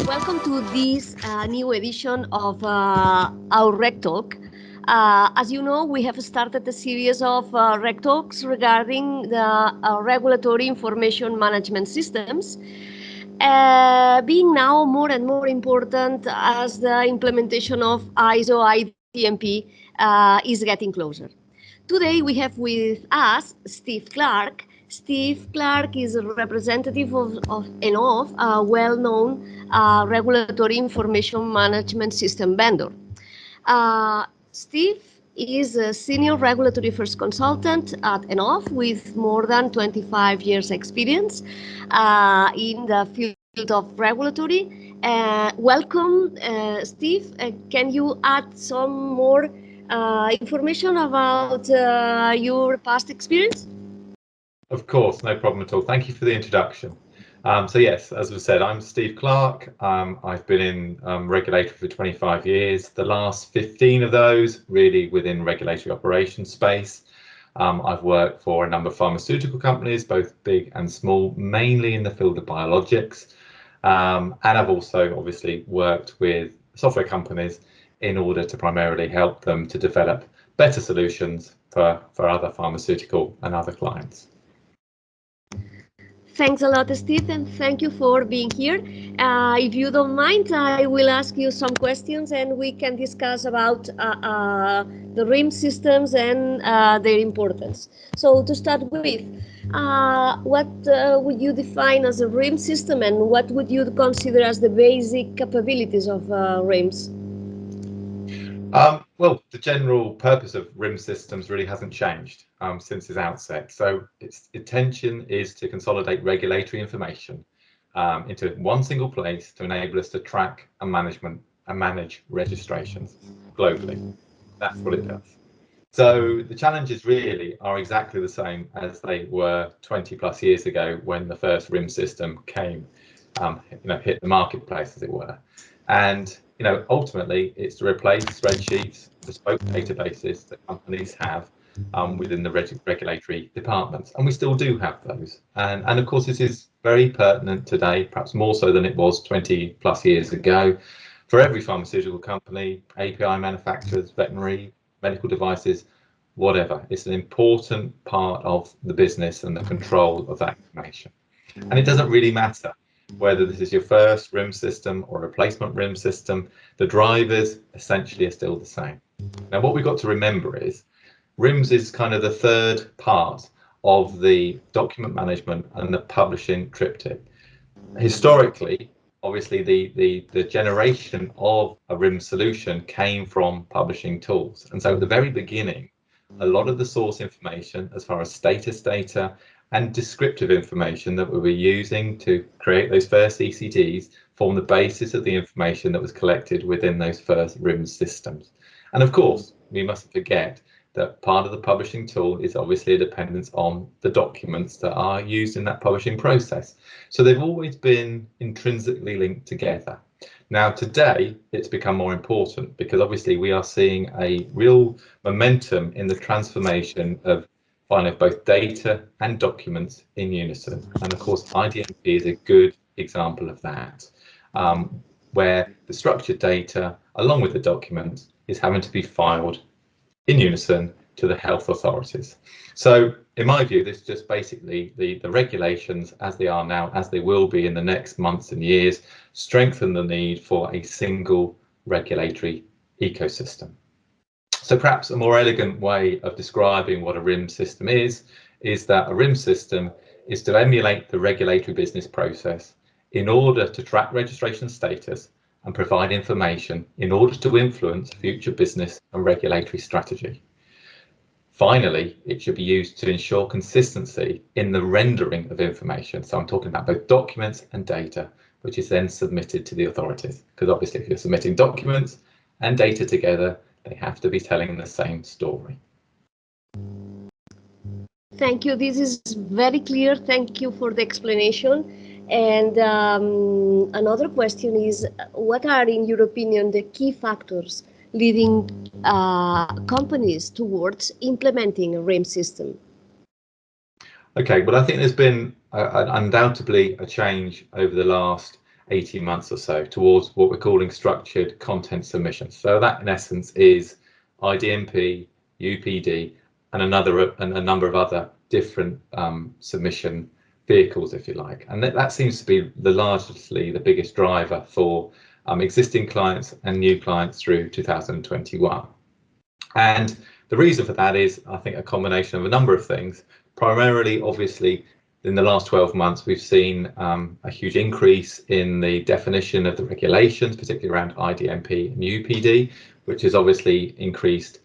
Welcome to this new edition of our RegTalk. As you know, we have started a series of RegTalks regarding the regulatory information management systems, being now more and more important as the implementation of ISO IDMP is getting closer. Today we have with us Steve Clark. Steve Clark is a representative of Ennov, a well-known regulatory information management system vendor. Steve is a senior regulatory affairs consultant at Ennov with more than 25 years experience in the field of regulatory. Welcome, Steve. Can you add some more information about your past experience? Of course, no problem at all. Thank you for the introduction. So yes, as we said, I'm Steve Clark. I've been in regulatory for 25 years. The last 15 of those really within regulatory operations space. I've worked for a number of pharmaceutical companies, both big and small, mainly in the field of biologics. And I've also obviously worked with software companies in order to primarily help them to develop better solutions for other pharmaceutical and other clients. Thanks a lot, Steve, and thank you for being here. If you don't mind, I will ask you some questions and we can discuss about the RIMS systems and their importance. So to start with, what would you define as a RIMS system and what would you consider as the basic capabilities of RIMS? Well, the general purpose of RIMS systems really hasn't changed since its outset. So its intention is to consolidate regulatory information into one single place to enable us to track and manage registrations globally. That's what it does. So the challenges really are exactly the same as they were 20 plus years ago when the first RIMS system came, hit the marketplace, as it were. And ultimately, it's to replace spreadsheets, bespoke databases that companies have within the regulatory departments. And we still do have those. And of course, this is very pertinent today, perhaps more so than it was 20 plus years ago, for every pharmaceutical company, API manufacturers, veterinary, medical devices, whatever. It's an important part of the business and the control of that information. And it doesn't really matter whether this is your first RIMS system or replacement RIMS system, the drivers essentially are still the same. Now, what we've got to remember is RIMS is kind of the third part of the document management and the publishing triptych. Historically, obviously, the generation of a RIMS solution came from publishing tools. And so at the very beginning, a lot of the source information as far as status data and descriptive information that we were using to create those first ECTs form the basis of the information that was collected within those first RIMS systems. And of course, we mustn't forget that part of the publishing tool is obviously a dependence on the documents that are used in that publishing process. So they've always been intrinsically linked together. Now, today, it's become more important because obviously we are seeing a real momentum in the transformation of both data and documents in unison. And of course, IDMP is a good example of that, where the structured data, along with the documents, is having to be filed in unison to the health authorities. So in my view, this is just basically the regulations as they are now, as they will be in the next months and years, strengthen the need for a single regulatory ecosystem. So perhaps a more elegant way of describing what a RIMS system is that a RIMS system is to emulate the regulatory business process in order to track registration status and provide information in order to influence future business and regulatory strategy. Finally, it should be used to ensure consistency in the rendering of information. So I'm talking about both documents and data, which is then submitted to the authorities. Because obviously if you're submitting documents and data together, they have to be telling the same story. Thank you. This is very clear. Thank you for the explanation. And another question is, what are, in your opinion, the key factors leading companies towards implementing a RIMS system? Okay, well, I think there's been undoubtedly a change over the last 18 months or so towards what we're calling structured content submissions. So that in essence is IDMP, UPD, and a number of other different submission vehicles, if you like. And that seems to be largely the biggest driver for existing clients and new clients through 2021. And the reason for that is, I think, a combination of a number of things. Primarily, obviously, in the last 12 months, we've seen a huge increase in the definition of the regulations, particularly around IDMP and UPD, which has obviously increased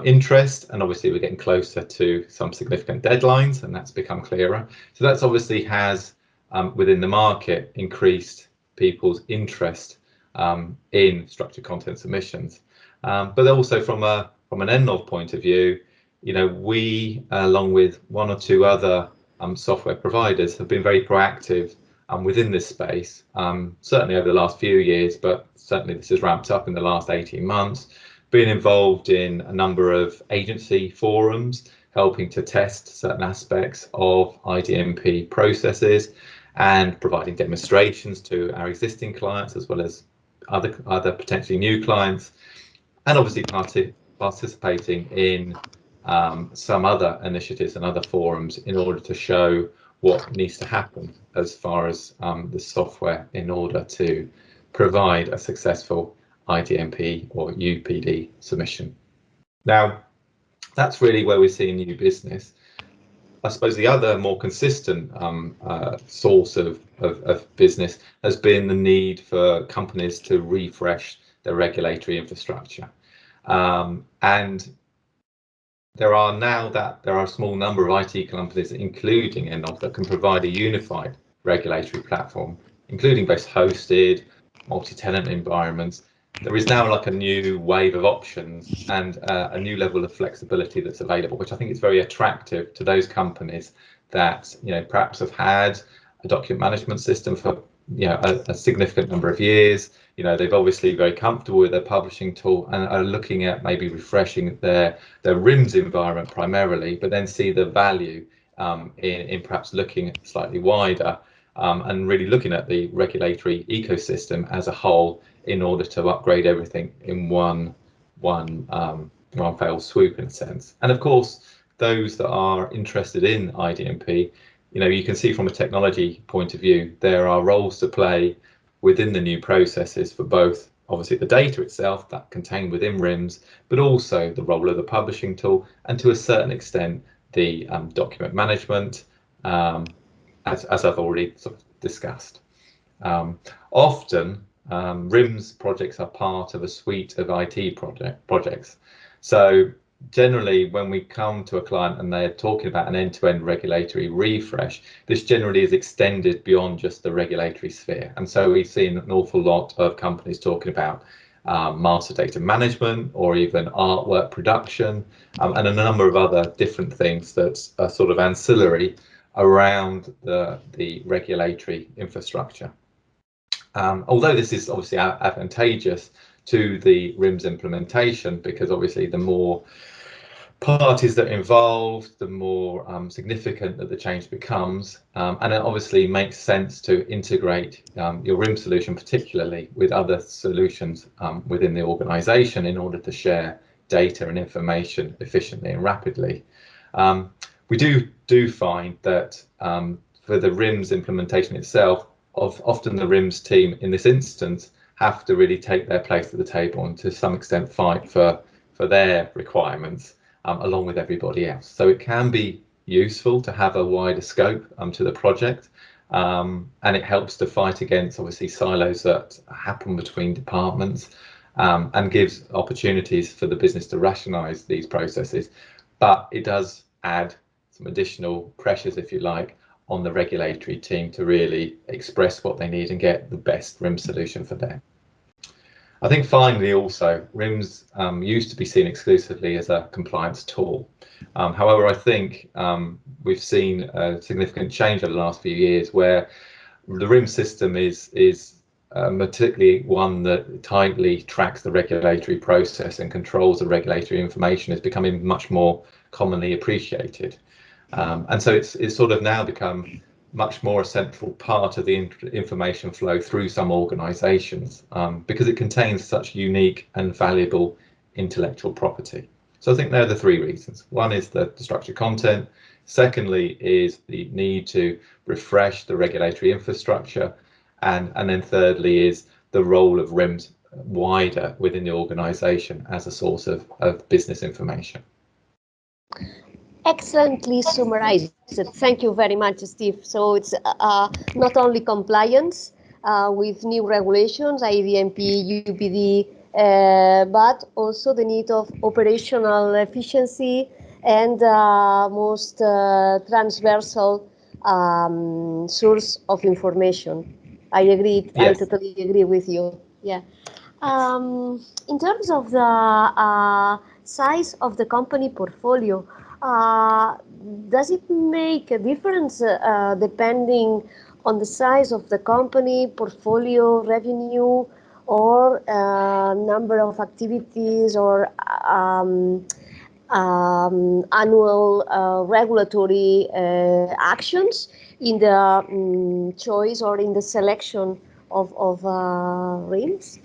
interest, and obviously we're getting closer to some significant deadlines, and that's become clearer. So that's obviously has, within the market, increased people's interest in structured content submissions. But also from an Ennov point of view, you know, we, along with one or two other software providers, have been very proactive within this space, certainly over the last few years, but certainly this has ramped up in the last 18 months, being involved in a number of agency forums, helping to test certain aspects of IDMP processes and providing demonstrations to our existing clients as well as other potentially new clients, and obviously participating in some other initiatives and other forums in order to show what needs to happen as far as the software in order to provide a successful IDMP or UPD submission. Now, that's really where we're seeing new business. I suppose the other more consistent source of business has been the need for companies to refresh their regulatory infrastructure. And there are a small number of IT companies, including Ennov, that can provide a unified regulatory platform, including both hosted, multi-tenant environments. There is now like a new wave of options and a new level of flexibility that's available, which I think is very attractive to those companies that, you know, perhaps have had a document management system for, you know, a significant number of years. You know, they've obviously very comfortable with their publishing tool and are looking at maybe refreshing their RIMS environment primarily, but then see the value in perhaps looking slightly wider and really looking at the regulatory ecosystem as a whole in order to upgrade everything in one fell swoop, in a sense. And of course, those that are interested in IDMP, you know, you can see from a technology point of view, there are roles to play within the new processes for both, obviously, the data itself that contained within RIMS, but also the role of the publishing tool, and to a certain extent, the document management, as I've already sort of discussed. Often, RIMS projects are part of a suite of IT projects. So generally, when we come to a client and they're talking about an end-to-end regulatory refresh, this generally is extended beyond just the regulatory sphere. And so we've seen an awful lot of companies talking about master data management or even artwork production and a number of other different things that are sort of ancillary around the regulatory infrastructure. Although this is obviously advantageous to the RIMS implementation, because obviously the more parties that are involved, the more significant that the change becomes, and it obviously makes sense to integrate your RIMS solution, particularly with other solutions within the organization, in order to share data and information efficiently and rapidly. We do find that for the RIMS implementation itself, often the RIMS team in this instance have to really take their place at the table and to some extent fight for their requirements along with everybody else. So it can be useful to have a wider scope to the project, and it helps to fight against obviously silos that happen between departments, and gives opportunities for the business to rationalize these processes. But it does add some additional pressures, if you like, on the regulatory team to really express what they need and get the best RIMS solution for them. I think finally also, RIMS used to be seen exclusively as a compliance tool. However, I think we've seen a significant change over the last few years where the RIMS system is particularly one that tightly tracks the regulatory process and controls the regulatory information, is becoming much more commonly appreciated. And so it's sort of now become much more a central part of the information flow through some organisations, because it contains such unique and valuable intellectual property. So I think there are the three reasons. One is the structured content. Secondly is the need to refresh the regulatory infrastructure. And then thirdly is the role of RIMS wider within the organisation as a source of business information. Excellently summarized. Thank you very much, Steve. So it's not only compliance with new regulations, IDMP, UPD, but also the need of operational efficiency and most transversal source of information. I agree. Yes. I totally agree with you. Yeah. In terms of the size of the company portfolio, does it make a difference depending on the size of the company, portfolio, revenue, or number of activities, or annual regulatory actions in the choice or in the selection of RIMS?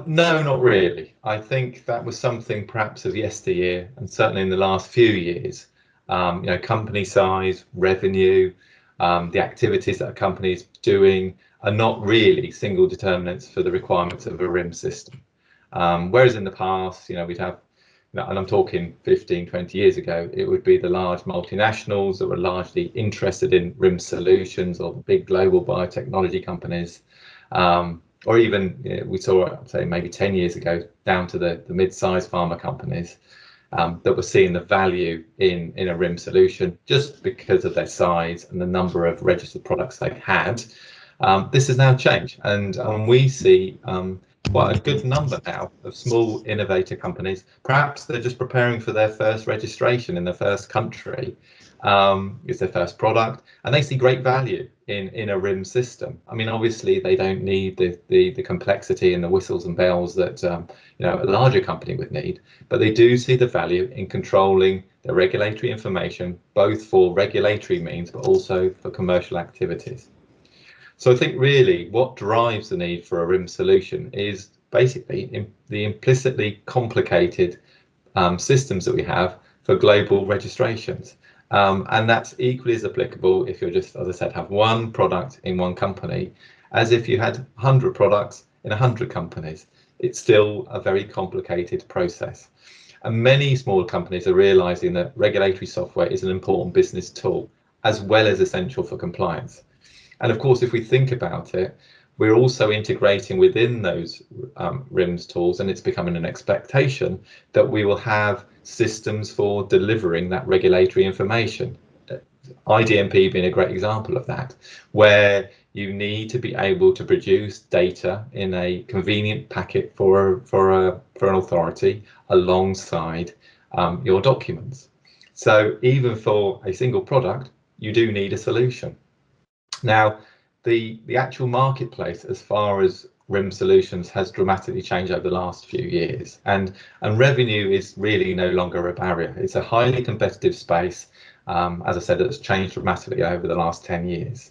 No, not really. I think that was something perhaps of yesteryear, and certainly in the last few years. Company size, revenue, the activities that a company is doing are not really single determinants for the requirements of a RIMS system. Whereas in the past, we'd have, and I'm talking 15, 20 years ago, it would be the large multinationals that were largely interested in RIMS solutions, or big global biotechnology companies. Or even we saw, say, maybe 10 years ago, down to the mid-sized pharma companies that were seeing the value in a RIM solution just because of their size and the number of registered products they had. This has now changed, and we see quite a good number now of small innovator companies. Perhaps they're just preparing for their first registration in their first country. It's their first product, and they see great value in a RIM system. I mean, obviously they don't need the complexity and the whistles and bells that a larger company would need, but they do see the value in controlling the regulatory information, both for regulatory means but also for commercial activities. So I think really what drives the need for a RIM solution is basically the implicitly complicated systems that we have for global registrations. And that's equally as applicable if you're just, as I said, have one product in one company, as if you had 100 products in 100 companies. It's still a very complicated process. And many smaller companies are realizing that regulatory software is an important business tool, as well as essential for compliance. And of course, if we think about it, we're also integrating within those RIMS tools, and it's becoming an expectation that we will have systems for delivering that regulatory information. IDMP being a great example of that, where you need to be able to produce data in a convenient packet for an authority alongside your documents. So even for a single product, you do need a solution. Now, the actual marketplace as far as RIM solutions has dramatically changed over the last few years, and revenue is really no longer a barrier. It's a highly competitive space, as I said, that's changed dramatically over the last 10 years.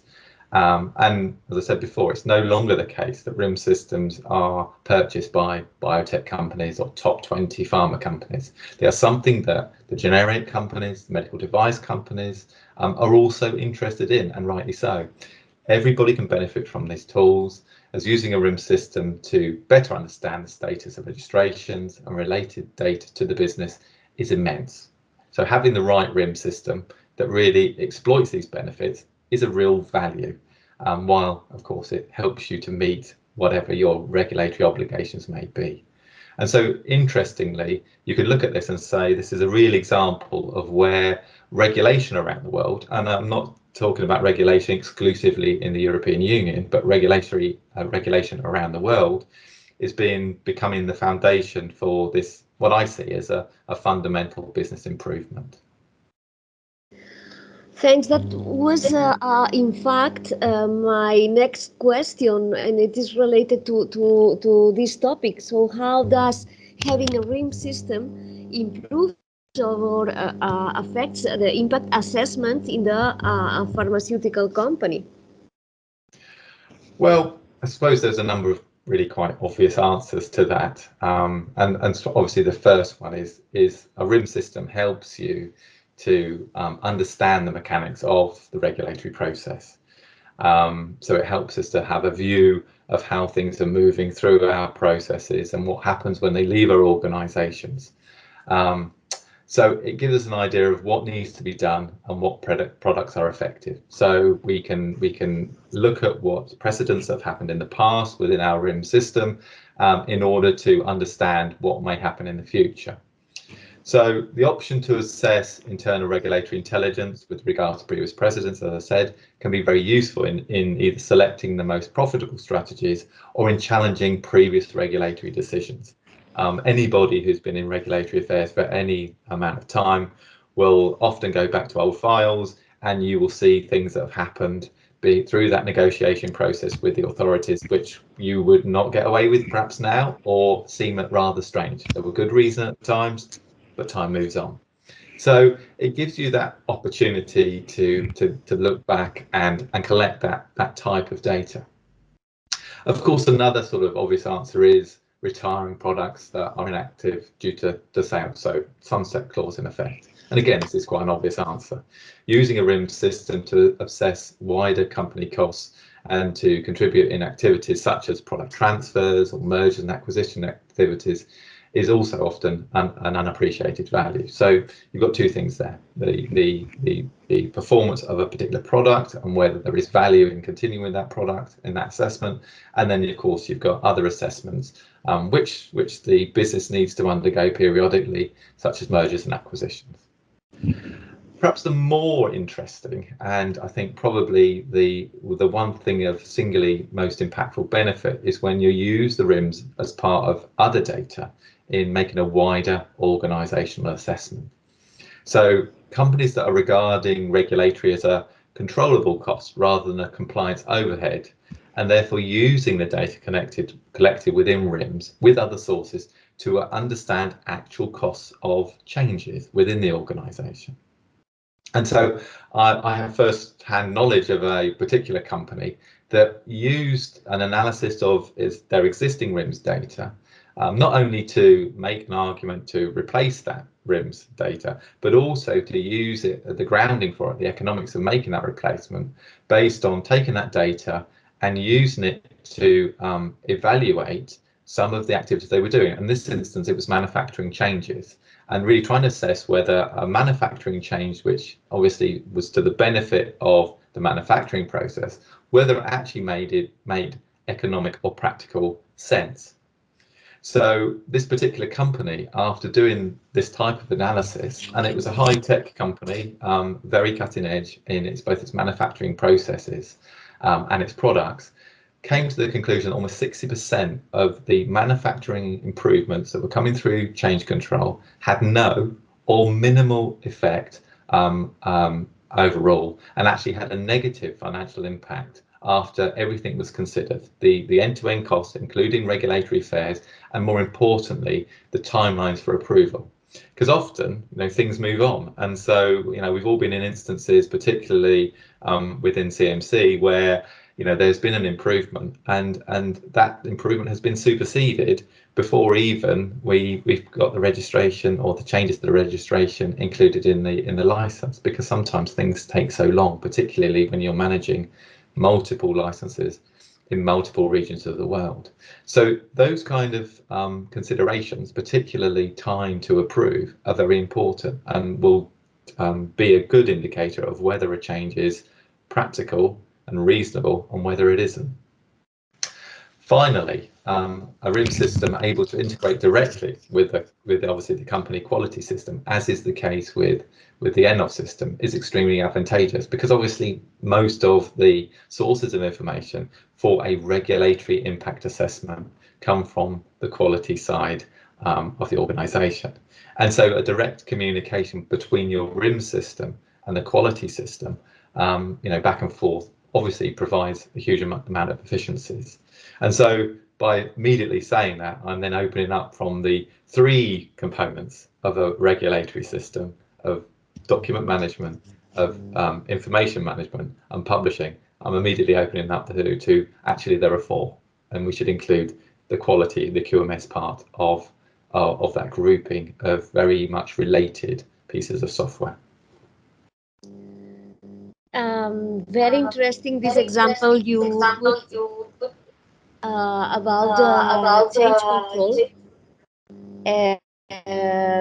And as I said before, it's no longer the case that RIM systems are purchased by biotech companies or top 20 pharma companies. They are something that the generic companies, the medical device companies are also interested in, and rightly so. Everybody can benefit from these tools, as using a RIM system to better understand the status of registrations and related data to the business is immense. So having the right RIM system that really exploits these benefits is a real value, while of course it helps you to meet whatever your regulatory obligations may be. And so interestingly, you could look at this and say this is a real example of where regulation around the world, and I'm not talking about regulation exclusively in the European Union, but regulation around the world, is becoming the foundation for this, what I see as a fundamental business improvement. Thanks. That was, in fact, my next question, and it is related to this topic. So, how does having a RIM system improve or affects the impact assessment in the pharmaceutical company? Well, I suppose there's a number of really quite obvious answers to that, and so obviously the first one is a RIM system helps you to understand the mechanics of the regulatory process. So it helps us to have a view of how things are moving through our processes and what happens when they leave our organisations. So it gives us an idea of what needs to be done and what products are effective. So we can look at what precedents have happened in the past within our RIM system in order to understand what may happen in the future. So the option to assess internal regulatory intelligence with regard to previous precedents, as I said, can be very useful in either selecting the most profitable strategies or in challenging previous regulatory decisions. Anybody who's been in regulatory affairs for any amount of time will often go back to old files, and you will see things that have happened through that negotiation process with the authorities, which you would not get away with perhaps now, or seem rather strange. There were good reasons at times, but time moves on. So it gives you that opportunity to look back and collect that type of data. Of course, another sort of obvious answer is retiring products that are inactive due to sales, so sunset clause in effect. And again, this is quite an obvious answer. Using a RIMS system to assess wider company costs and to contribute in activities such as product transfers or mergers and acquisition activities is also often an unappreciated value. So you've got two things there: the performance of a particular product and whether there is value in continuing that product in that assessment, and then of course you've got other assessments which the business needs to undergo periodically, such as mergers and acquisitions. Perhaps the more interesting, and I think probably the one thing of singularly most impactful benefit, is when you use the RIMS as part of other data in making a wider organisational assessment. So companies that are regarding regulatory as a controllable cost rather than a compliance overhead, and therefore using the data collected within RIMS with other sources to understand actual costs of changes within the organisation. And so I have first-hand knowledge of a particular company that used an analysis of their existing RIMS data, not only to make an argument to replace that RIMS data, but also to use it, the grounding for it, the economics of making that replacement, based on taking that data and using it to evaluate some of the activities they were doing. In this instance, it was manufacturing changes, and really trying to assess whether a manufacturing change, which obviously was to the benefit of the manufacturing process, whether it actually made economic or practical sense. So this particular company, after doing this type of analysis, and it was a high-tech company, very cutting edge in both its manufacturing processes and its products, came to the conclusion that almost 60% of the manufacturing improvements that were coming through change control had no or minimal effect overall, and actually had a negative financial impact after everything was considered, the end-to-end costs, including regulatory affairs, and more importantly, the timelines for approval. Because often, things move on, and so we've all been in instances, particularly within CMC, where there's been an improvement, and that improvement has been superseded before even we've got the registration or the changes to the registration included in the license, because sometimes things take so long, particularly when you're managing multiple licenses in multiple regions of the world. So those kind of considerations, particularly time to approve, are very important and will be a good indicator of whether a change is practical and reasonable and whether it isn't. Finally, a RIM system able to integrate directly with obviously the company quality system, as is the case with the Ennov system, is extremely advantageous, because obviously most of the sources of information for a regulatory impact assessment come from the quality side of the organisation. And so a direct communication between your RIM system and the quality system, back and forth, obviously provides a huge amount of efficiencies. And so by immediately saying that, I'm then opening up from the three components of a regulatory system of document management, of information management and publishing. I'm immediately opening up to actually there are four, and we should include the quality, the QMS part of that grouping of very much related pieces of software. Very interesting this example you put about the change control,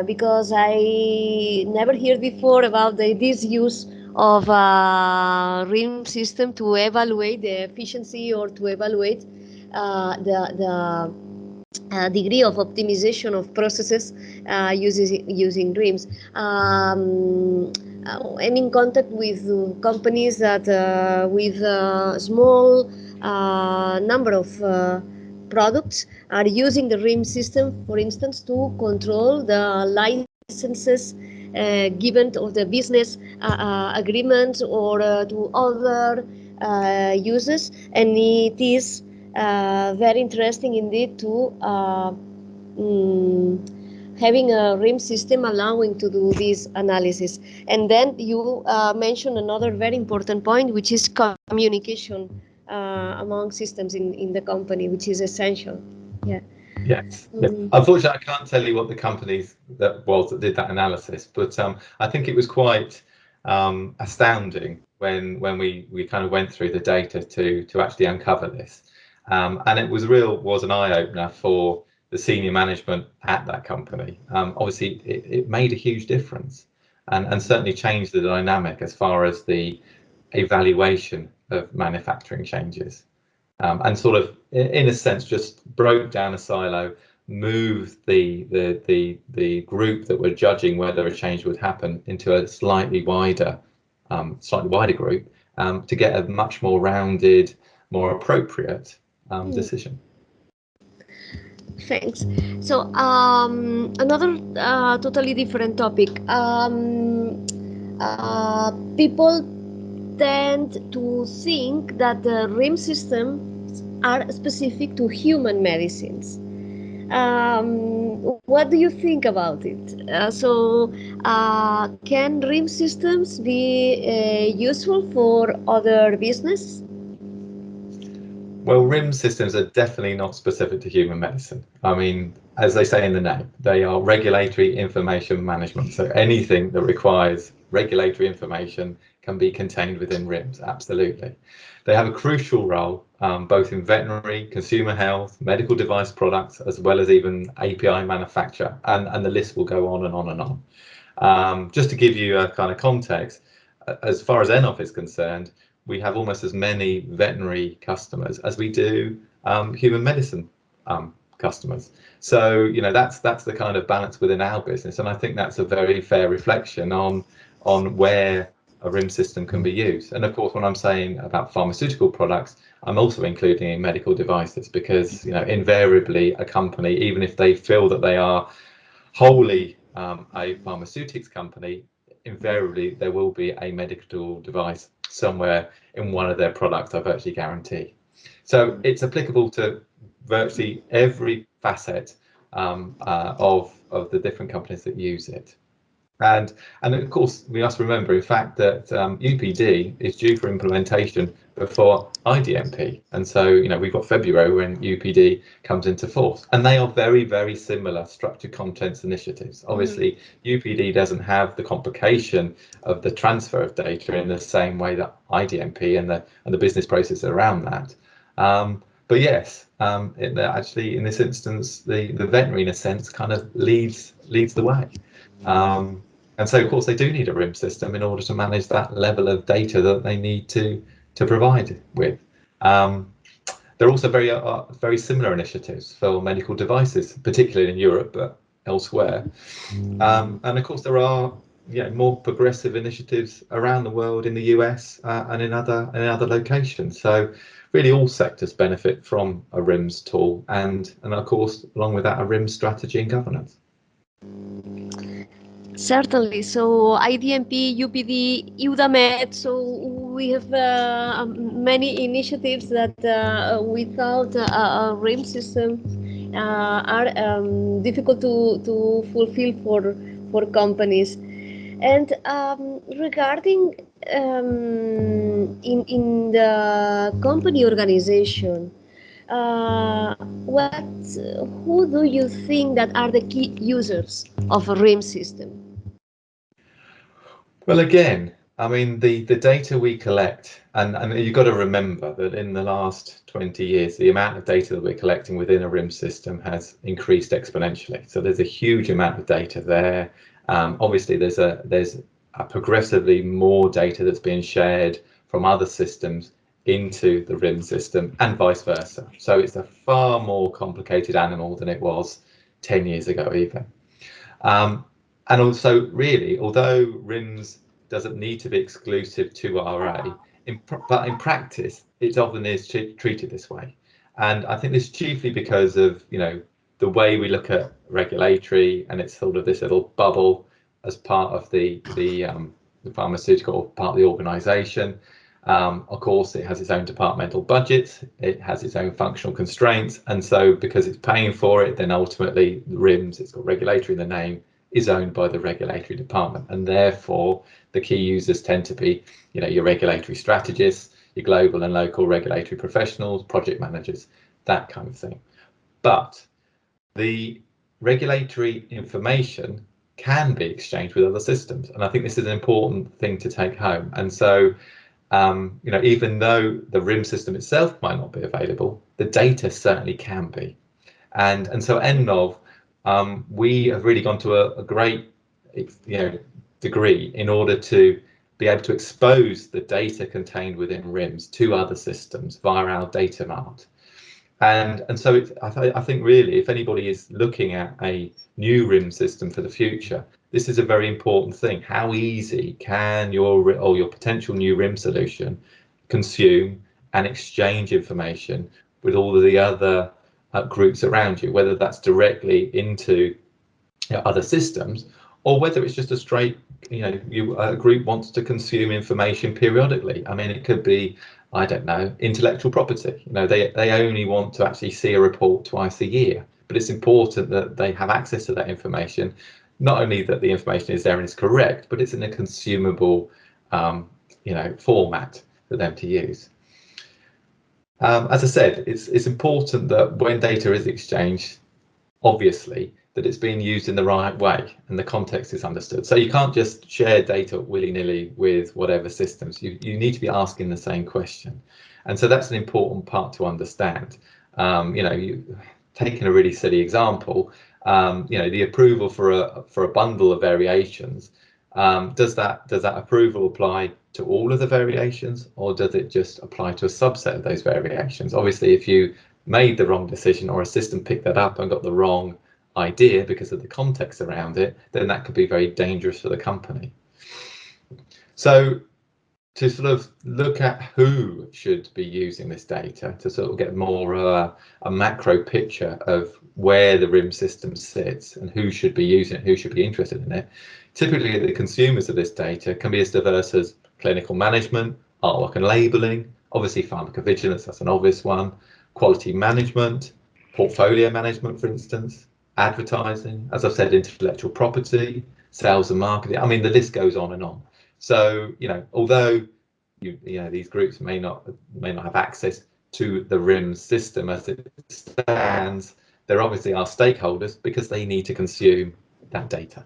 because I never heard before about this use of a RIM system to evaluate the efficiency or to evaluate the degree of optimization of processes using RIMS. I'm in contact with companies that with a small number of products are using the RIMS system, for instance, to control the licenses given to the business agreements or to other users, and it is very interesting indeed to having a RIM system allowing to do this analysis. And then you mentioned another very important point, which is communication among systems in the company, which is essential. Yeah. Yes. Unfortunately, I can't tell you what the companies that did that analysis, but I think it was quite astounding when we kind of went through the data to actually uncover this. And it was an eye-opener for the senior management at that company. Obviously, it made a huge difference and certainly changed the dynamic as far as the evaluation of manufacturing changes. And sort of, in a sense, just broke down a silo, moved the group that were judging whether a change would happen into a slightly wider group to get a much more rounded, more appropriate decision. Thanks. So another totally different topic. People tend to think that the RIM systems are specific to human medicines. What do you think about it? Can RIM systems be useful for other business? Well, RIMS systems are definitely not specific to human medicine. I mean, as they say in the name, they are regulatory information management. So anything that requires regulatory information can be contained within RIMS, absolutely. They have a crucial role both in veterinary, consumer health, medical device products, as well as even API manufacture, and the list will go on and on and on. Just to give you a kind of context, as far as Ennov is concerned, we have almost as many veterinary customers as we do human medicine customers. So that's the kind of balance within our business, and I think that's a very fair reflection on where a RIM system can be used. And of course, when I'm saying about pharmaceutical products, I'm also including in medical devices, because invariably a company, even if they feel that they are wholly a pharmaceutics company, invariably there will be a medical device somewhere in one of their products, I virtually guarantee. So it's applicable to virtually every facet of the different companies that use it. And of course, we must remember, in fact, that UPD is due for implementation before IDMP. And so, we've got February when UPD comes into force. And they are very, very similar structured contents initiatives. Obviously, UPD doesn't have the complication of the transfer of data in the same way that IDMP and the business process around that. But yes, actually, in this instance, the veterinary, in a sense, kind of leads the way. And so, of course, they do need a RIM system in order to manage that level of data that they need to provide with. There are also very similar initiatives for medical devices, particularly in Europe, but elsewhere. And of course, there are more progressive initiatives around the world in the US and in other locations. So really all sectors benefit from a RIMS tool and of course, along with that, a RIMS strategy and governance. Certainly. So IDMP, UPD, UDAMED. So we have many initiatives that without a RIM system are difficult to fulfill for companies. And regarding in the company organization, what who do you think that are the key users of a RIM system? Well, again, I mean, the data we collect, and you've got to remember that in the last 20 years, the amount of data that we're collecting within a RIM system has increased exponentially. So there's a huge amount of data there. Obviously, there's a progressively more data that's being shared from other systems into the RIM system and vice versa. So it's a far more complicated animal than it was 10 years ago even. And also, really, although RIMS doesn't need to be exclusive to RA, but in practice, it often is treated this way. And I think this is chiefly because of, the way we look at regulatory, and it's sort of this little bubble as part of the pharmaceutical part of the organisation. Of course, it has its own departmental budget, it has its own functional constraints, and so because it's paying for it, then ultimately the RIMS, it's got regulatory in the name, is owned by the regulatory department, and therefore the key users tend to be, your regulatory strategists, your global and local regulatory professionals, project managers, that kind of thing. But the regulatory information can be exchanged with other systems, and I think this is an important thing to take home. And so, even though the RIM system itself might not be available, the data certainly can be. And so Ennov, we have really gone to a great, degree in order to be able to expose the data contained within RIMS to other systems via our data mart. And so I think really, if anybody is looking at a new RIM system for the future, this is a very important thing. How easy can your potential new RIM solution consume and exchange information with all of the other groups around you, whether that's directly into other systems, or whether it's just a straight, a group wants to consume information periodically. I mean, it could be, I don't know, intellectual property. They only want to actually see a report twice a year, but it's important that they have access to that information. Not only that the information is there and is correct, but it's in a consumable, format for them to use. As I said, it's important that when data is exchanged, obviously, that it's being used in the right way and the context is understood. So you can't just share data willy-nilly with whatever systems. You need to be asking the same question. And so that's an important part to understand. Taking a really silly example, the approval for a bundle of variations, does that approval apply to all of the variations, or does it just apply to a subset of those variations? Obviously, if you made the wrong decision or a system picked that up and got the wrong idea because of the context around it, then that could be very dangerous for the company. So to sort of look at who should be using this data to sort of get more a macro picture of where the RIM system sits and who should be using it, who should be interested in it. Typically, the consumers of this data can be as diverse as clinical management, artwork and labelling, obviously pharmacovigilance, that's an obvious one, quality management, portfolio management, for instance, advertising, as I've said, intellectual property, sales and marketing. I mean, the list goes on and on. So, although these groups may not have access to the RIMS system as it stands, they're obviously our stakeholders because they need to consume that data.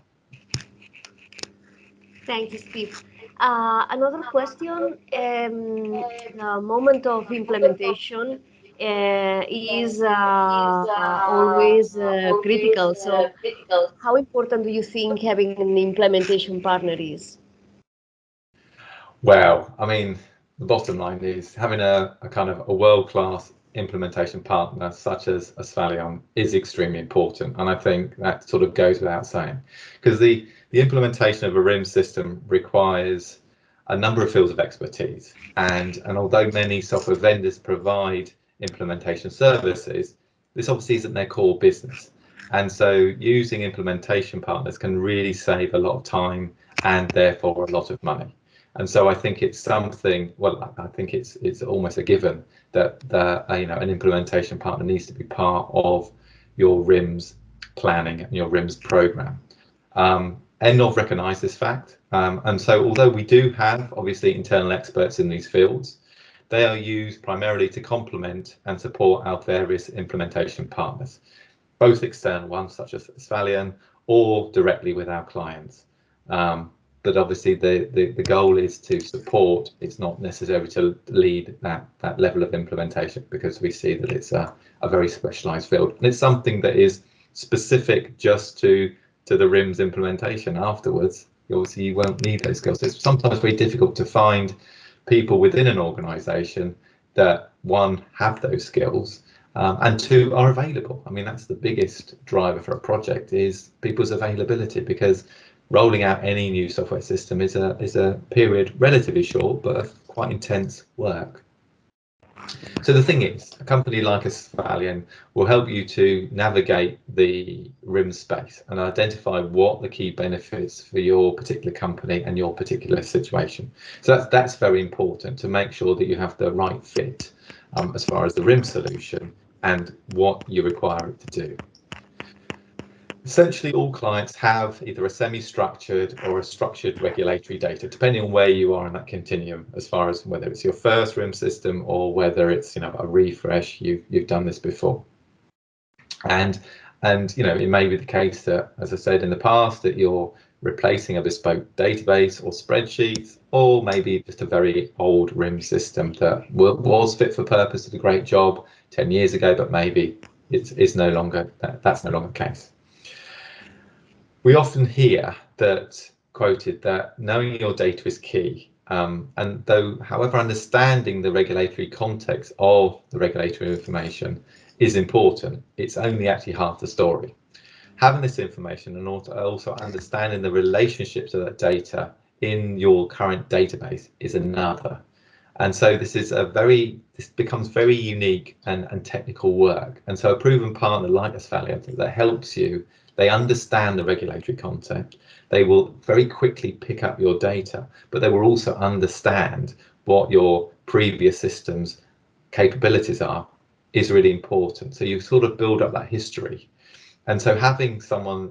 Thank you, Steve. Another question, the moment of implementation is always critical. So how important do you think having an implementation partner is? Well, I mean, the bottom line is having a kind of a world-class implementation partner such as Asphalion is extremely important, and I think that sort of goes without saying, because the implementation of a RIMS system requires a number of fields of expertise, and although many software vendors provide implementation services, this obviously isn't their core business. And so using implementation partners can really save a lot of time and therefore a lot of money. And so I think it's something, well, I think it's almost a given that an implementation partner needs to be part of your RIMS planning and your RIMS program. Ennov recognise this fact, and so although we do have obviously internal experts in these fields, they are used primarily to complement and support our various implementation partners, both external ones such as Asphalion or directly with our clients. But obviously the goal is to support. It's not necessary to lead that level of implementation, because we see that it's a very specialised field, and it's something that is specific just to the RIMS implementation. Afterwards, obviously you won't need those skills. It's sometimes very difficult to find people within an organisation that, one, have those skills, and two, are available. I mean, that's the biggest driver for a project, is people's availability, because rolling out any new software system is a period relatively short but of quite intense work. So the thing is, a company like Asphalion will help you to navigate the RIMS space and identify what the key benefits for your particular company and your particular situation. So that's very important, to make sure that you have the right fit as far as the RIMS solution and what you require it to do. Essentially, all clients have either a semi-structured or a structured regulatory data, depending on where you are in that continuum, as far as whether it's your first RIM system or whether it's a refresh. You've done this before, and it may be the case that, as I said in the past, that you're replacing a bespoke database or spreadsheet, or maybe just a very old RIM system that was fit for purpose, did a great job 10 years ago, but maybe that's no longer the case. We often hear that quoted that knowing your data is key, and however, understanding the regulatory context of the regulatory information is important, it's only actually half the story. Having this information and also understanding the relationships of that data in your current database is another. And so this becomes very unique and technical work. And so a proven partner like Asphalion that helps you, they understand the regulatory content. They will very quickly pick up your data, but they will also understand what your previous system's capabilities are, is really important. So you sort of build up that history. And so having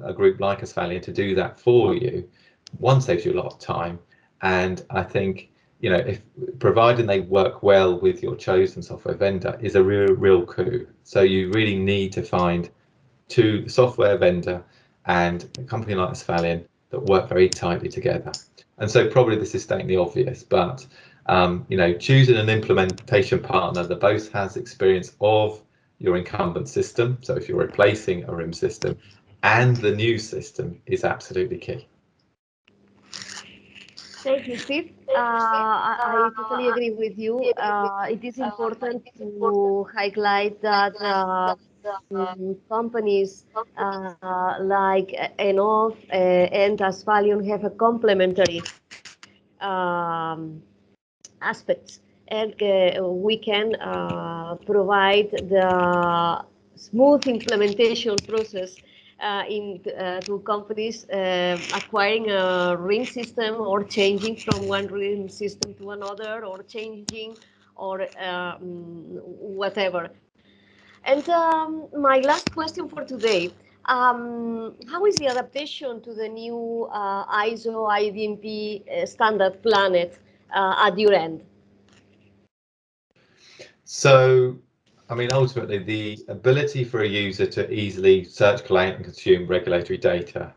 a group like Asphalion to do that for you, one, saves you a lot of time. And I think, if providing they work well with your chosen software vendor is a real coup. So you really need to find the software vendor and a company like Asphalion that work very tightly together. And so probably this is stating the obvious, but choosing an implementation partner that both has experience of your incumbent system, so if you're replacing a RIM system, and the new system is absolutely key. Thank you, Steve. I totally agree with you. It is important to highlight that companies like Ennov and Asphalion have a complementary aspects, and we can provide the smooth implementation process to companies acquiring a RIM system, or changing from one RIM system to another, or changing, or whatever. And my last question for today, how is the adaptation to the new ISO IDMP standard Planet at your end? So, I mean, ultimately, the ability for a user to easily search, collate and consume regulatory data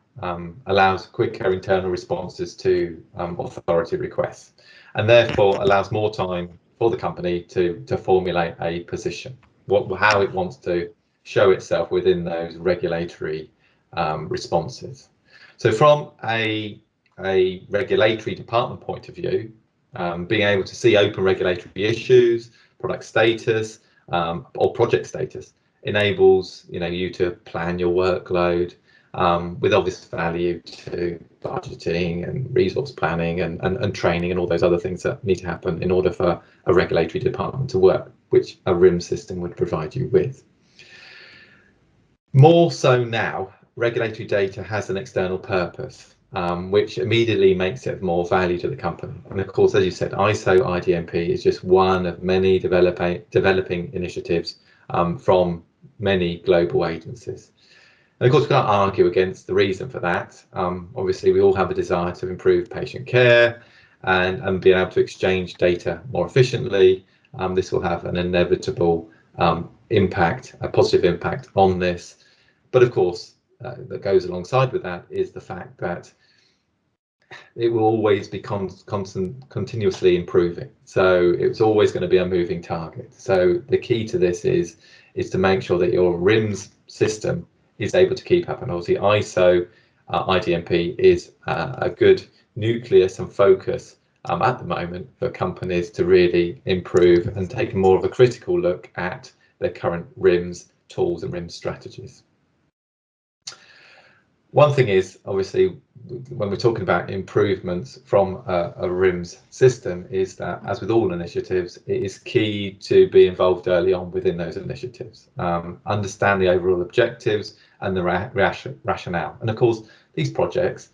allows quicker internal responses to authority requests, and therefore allows more time for the company to formulate a position, how it wants to show itself within those regulatory responses. So from a regulatory department point of view, being able to see open regulatory issues, product status, or project status enables you to plan your workload with obvious value to budgeting and resource planning and training and all those other things that need to happen in order for a regulatory department to work, which a RIM system would provide you with. More so now, regulatory data has an external purpose, which immediately makes it of more value to the company. And of course, as you said, ISO IDMP is just one of many developing initiatives from many global agencies. And of course, we can't argue against the reason for that. Obviously, we all have a desire to improve patient care and be able to exchange data more efficiently. This will have an inevitable impact, a positive impact on this. But of course, that goes alongside with that is the fact that it will always be continuously improving. So it's always going to be a moving target. So the key to this is to make sure that your RIMS system is able to keep up. And obviously ISO IDMP is a good nucleus and focus at the moment for companies to really improve and take more of a critical look at their current RIMS tools and RIMS strategies. One thing is, obviously, when we're talking about improvements from a RIMS system, is that, as with all initiatives, it is key to be involved early on within those initiatives, understand the overall objectives and the rationale. And of course, these projects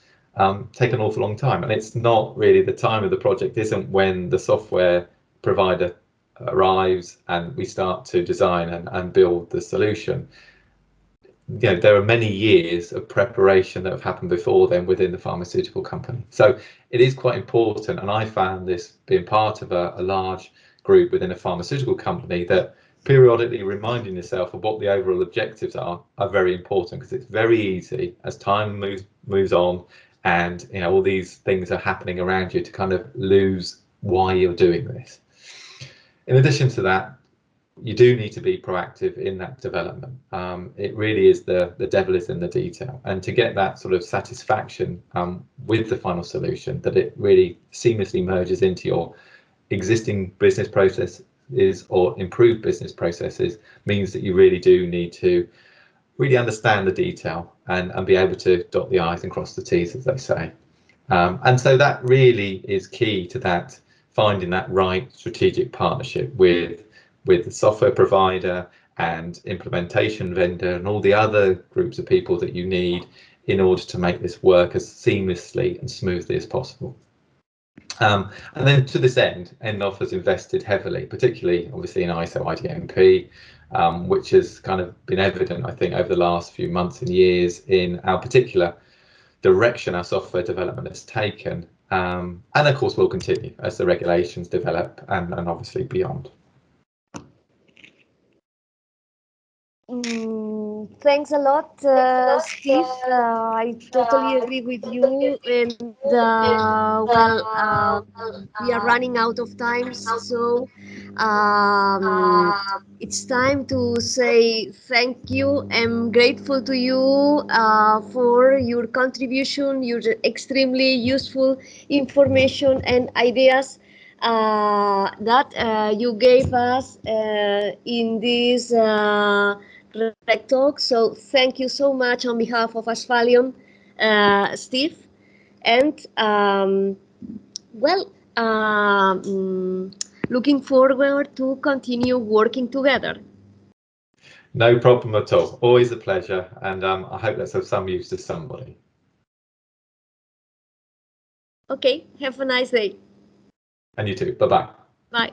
take an awful long time, and it's not really the time of the project isn't when the software provider arrives and we start to design and build the solution. You know, there are many years of preparation that have happened before then within the pharmaceutical company. So it is quite important, and I found this being part of a large group within a pharmaceutical company, that periodically reminding yourself of what the overall objectives are very important, because it's very easy as time moves on and you know all these things are happening around you to kind of lose why you're doing this. In addition to that, you do need to be proactive in that development. It really is the devil is in the detail, and to get that sort of satisfaction with the final solution, that it really seamlessly merges into your existing business processes or improved business processes, means that you really do need to really understand the detail and be able to dot the I's and cross the T's, as they say. And so that really is key to that, finding that right strategic partnership with the software provider and implementation vendor and all the other groups of people that you need in order to make this work as seamlessly and smoothly as possible. And then to this end, Ennov has invested heavily, particularly obviously in ISO IDMP, which has kind of been evident, I think, over the last few months and years in our particular direction our software development has taken. And of course will continue as the regulations develop and obviously beyond. Thanks a lot, Steve. I totally agree with you. And we are running out of time, so it's time to say thank you. I'm grateful to you for your contribution, your extremely useful information and ideas that you gave us in this RegTalks. So thank you so much on behalf of Asphalion, Steve. And looking forward to continue working together. No problem at all. Always a pleasure, and I hope that's of some use to somebody. Okay, have a nice day. And you too. Bye-bye. Bye.